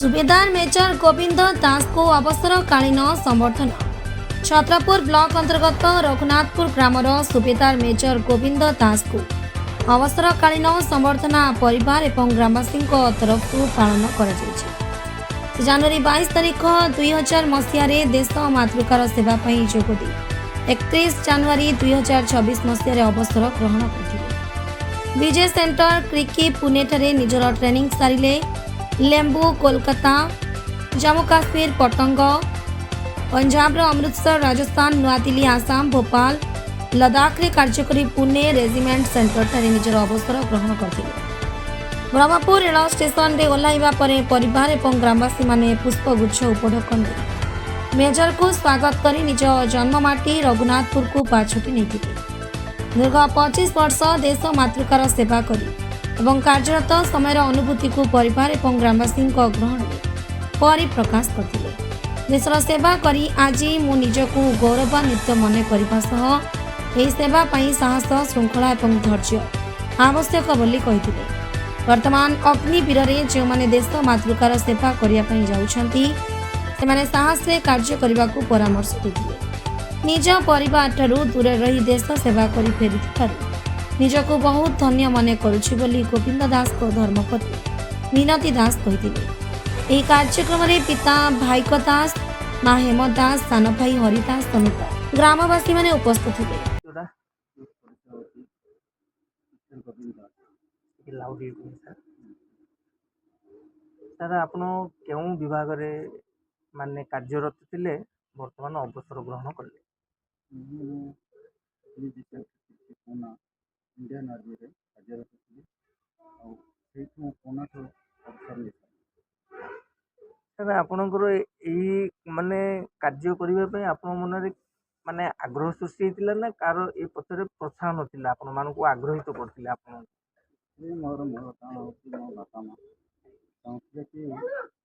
सुबेदार major Govind Das को अवसरकालीन संबर्धना। Chhatrapur block अंतर्गत Raghunathpur grammar सुबेदार major Govind Das को अवसरकालीन संबर्धना परिवार एवं ग्रामवासी तरफ पालन कर जनवरी 22 तारीख 2000 मसीह देश मातृकार सेवा जोगदे 31 जनवरी 2024 मसीह अवसर ग्रहण करते। विजय सेंटर क्रिकी पुणे ठारे निजर ट्रेनिंग सारिले लेम्बू कोलकाता जम्मू काश्मीर पटंग पंजाब अमृतसर राजस्थान नुआदिल्ली आसाम भोपाल लद्दाख रे कार्यकरी पुणे रेजिमेंट सेंटर ठारे निजर अवसर ग्रहण करते। ब्रह्मपुर रेल स्टेशन रे ओह्लाइबा परे परिवार एवं ग्रामवासी माने पुष्पगुच्छ उपढौकन दे मेजर को स्वागत करी निज जन्ममाटी रघुनाथपुर को पाछुटी नहीं। दीर्घ 25 वर्ष देश मातृकार सेवा करी एवं कार्यरत समय अनुभूति को परिवार एवं ग्रामवासी ग्रहण परिप्रकाश करते। देशर सेवा करी आज मु निजकू गौरवान्वित मन करने सह यह सेवा पाई साहस श्रृंखला एवं धैर्य आवश्यक बोली कहिथिले। वर्तमान अग्निवीर रे जो माने देश मातृकार सेवा करने जाउछंती सेमाने साहस रे कार्य करने को परामर्श देथिले। निज परिवार ठारू दूर रही देश सेवा करी फेरिथिबारु निजको बहुत धन्य मन करुछि बोली गोविंद दास को धर्मपत्नी मीनती दास कहिथिले। एही कार्यक्रम रे पिता भाईक दास मां हेम दास सान भाई हरिदास समेत ग्रामवासी माने उपस्थित थिले। सर आपण केउं विभाग रे माने कार्यरत थिले वर्तमान अवसर ग्रहण करले? इंडियन आर्मी रे कार्यरत थी और सेठू कोनाठो अवसर लेता। सर आपणकर एही माने कार्य करिवे पई आपण मनरे माने आग्रह सृष्टि हेतिला ना कार ए पथरे प्रोत्साहन होतिला आपण मानको आग्रहित करथिले आपण? ये मोर मोर काम होती मो बापा माँ चाहते कि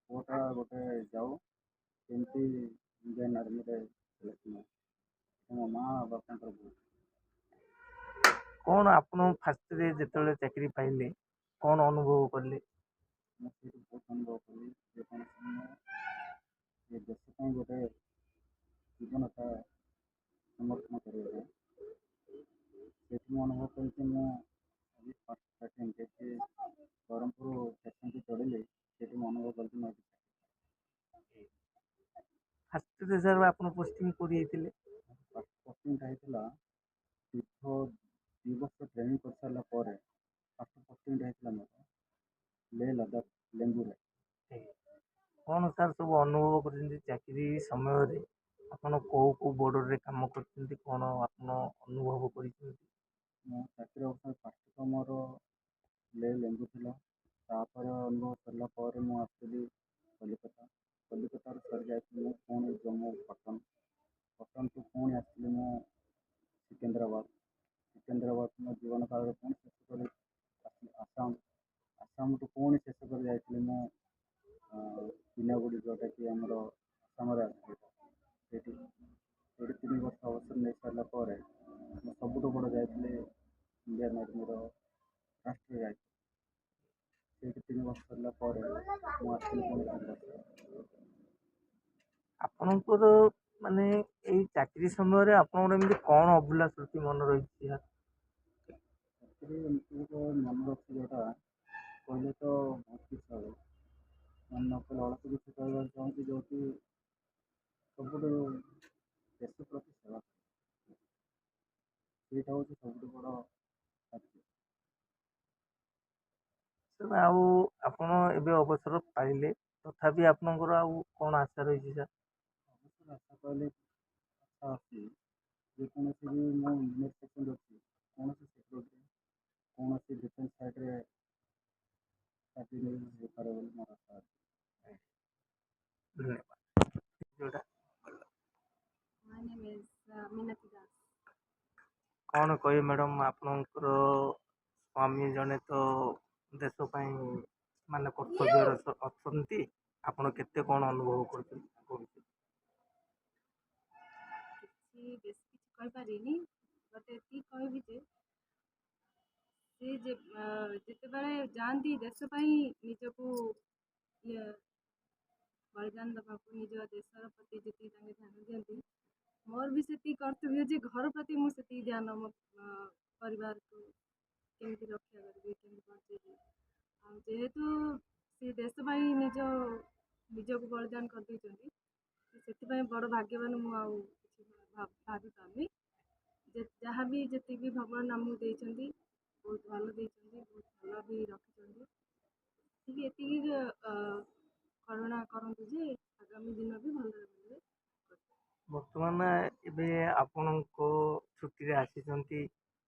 कोटा गोटे जाओ केमती इंडियन आर्मी रे सिलेक्शन मो माँ बापा को कौन आपण फास्ट रे जेतले चाकरी पाइले कौन अनुभव करले? मैं फिर बहुत अनुभव करी जे कोन ये देश को गोटे जीवन का समर्थन करेगा सेठी अनुभव करके मैं अभी फर्स्ट सेकंड के ब्रह्मपुर सेक्शन की चढ़िले सेठी अनुभव करके मैं फास्ट रे सर आपण पोस्टिंग कोडी हेतिले? फर्स्ट पोस्टिंग होता दीर्घ 2 वर्ष ट्रेनिंग कर सारा पर फर्स्ट पोस्टिंग होता मोर ले लद्दाख लेम्बू रे। कौन सर सब अनुभव करछन्ती चाकरी समय रे आपण को बॉर्डर रे काम करछन्ती कौन आपण अनुभव करछन्ती? मैं चाकरी अवसर फर्स्ट तो मोर ले लेम्बू थिला तापर अनुभव सरला पर मु आसली कलिकता कलिकता रे सर जाय पुणी जम्मू पटन पटन तो पुणी आसली मु सिकंदराबाद सिकंदराबाद मो जीवन काल पुणी शेष कर आसाम आसाम तो पुणी शेष कर जाइए मु पिनागुड़ी जोटा कि आमर आसाम आसती 3 वर्ष अवसर नहीं सारा पर सबुठ बड़ जाइए इंडियन आर्मी राष्ट्रीय गायक 3 वर्ष सरला पर आपणकर माने एई चाकरी समय रे आपण एमती कौन अभूला स्मृति मन रही? चाकरी एमती मन रखी जोटा कहले तो बहुत किसी हे मन न कले अल्प किसी कह चाहूँगी जो कि सब देश प्रति सेवा ये हूँ सब बड़ कार्य। सर आउ आपण एबे अवसर पाइले तथापि आपणकर आउ कौन आशा रही सर? अवसर आशा कहले आशा अच्छी जेकोसी भी मो इंजीनियर सेकेंड अच्छी कौन सेक्टर कौन डिफेन्स साइड चाकरी नहीं पारे बोली मोर आशा अच्छी। धन्यवाद। जोड़ा My name is Minati Das. कौन कहे मैडम आपणकर स्वामी जने तो देश पई माने कर्तव्य अछंती आपण केते कौन अनुभव करछन? କିଛି ବେଶୀ କିଛି କହିପାରିନି ବଟ୍ ଏତିକି କହିବି ଯେ ସେ ଯେତେବେଳେ ଯାଆନ୍ତି ଦେଶ ପାଇଁ ନିଜକୁ ବଳିଦାନ ଦେବାକୁ ନିଜ ଦେଶର ପ୍ରତି ଯେତିକି ତାଙ୍କେ ଧ୍ୟାନ ଦିଅନ୍ତି, ମୋର ବି ସେତିକି କର୍ତ୍ତବ୍ୟ ଯେ ଘର ପ୍ରତି ମୁଁ ସେତିକି ଧ୍ୟାନ ମୋ ପରିବାରକୁ କେମିତି ରକ୍ଷା କରିବି, କେମିତି ବଞ୍ଚେଇବି। ଆଉ ଯେହେତୁ ସେ ଦେଶ ପାଇଁ ନିଜକୁ ବଳିଦାନ କରିଦେଇଛନ୍ତି, ସେଥିପାଇଁ ବଡ଼ ଭାଗ୍ୟବାନ ମୁଁ ଆଉ କିଛି ଭାବିପାରୁନି। ଯାହା ବି ଯେତିକି ଭଗବାନ ଆମକୁ ଦେଇଛନ୍ତି ବହୁତ ଭଲ ଦେଇଛନ୍ତି, ବହୁତ ଭଲ ବି ରଖିଛନ୍ତି। ଟିକେ ଏତିକି କରୁଣା କରନ୍ତୁ ଯେ ଆଗାମୀ ଦିନ ବି ଭଲରେ ଭଲରେ ବର୍ତ୍ତମାନ ଏବେ ଆପଣଙ୍କ ଛୁଟିରେ ଆସିଛନ୍ତି,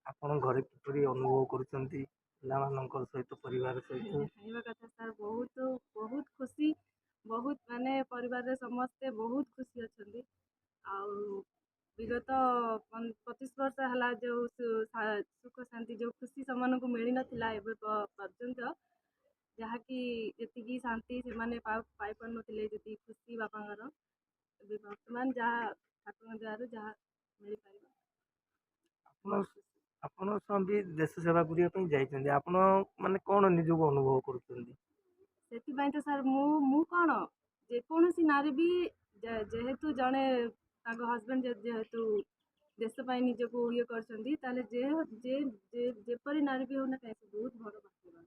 ଆପଣ ଘରେ କିପରି ଅନୁଭବ କରୁଛନ୍ତି ପିଲାମାନଙ୍କ ସହିତ, ପରିବାର ସହିତ? ଖାଇବା କଥା ସାର୍, ବହୁତ ବହୁତ ଖୁସି, ବହୁତ ମାନେ ପରିବାରରେ ସମସ୍ତେ ବହୁତ ଖୁସି ଅଛନ୍ତି। ଆଉ ବିଗତ 25 ବର୍ଷ ହେଲା ଯେଉଁ ସୁଖ ଶାନ୍ତି, ଯେଉଁ ଖୁସି ସେମାନଙ୍କୁ ମିଳିନଥିଲା ଏବେ ପର୍ଯ୍ୟନ୍ତ, ଯାହାକି ଯେତିକି ଶାନ୍ତି ସେମାନେ ପାଇପାରୁନଥିଲେ, ଯେତିକି ଖୁସି ବାପାଙ୍କର, ଏବେ ବର୍ତ୍ତମାନ ଯାହା ଠାକୁରଙ୍କ ଦୟାରୁ ଯାହା ମିଳିପାରିବ। ଆପଣ ଆପଣ ସ୍ୱାମୀ ଦେଶ ସେବା କରିବା ପାଇଁ ଯାଇଛନ୍ତି, ଆପଣ ମାନେ କ'ଣ ନିଜକୁ ଅନୁଭବ କରୁଛନ୍ତି? ସେଥିପାଇଁ ତ ସାର୍ ମୁଁ କ'ଣ, ଯେକୌଣସି ନାରୀ ବି ଯେହେତୁ ଜଣେ ତାଙ୍କ ହଜବେଣ୍ଡ ଯେହେତୁ ଦେଶ ପାଇଁ ନିଜକୁ ଇଏ କରିଛନ୍ତି, ତାହେଲେ ଯେପରି ନାରୀ ବି ହେଉନା କାହିଁକି ବହୁତ ବଡ଼ ଭାଗ୍ୟବାନ।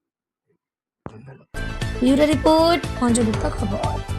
ବ୍ୟୁରୋ ରିପୋର୍ଟ, ଅଞ୍ଜଳିତ ଖବର।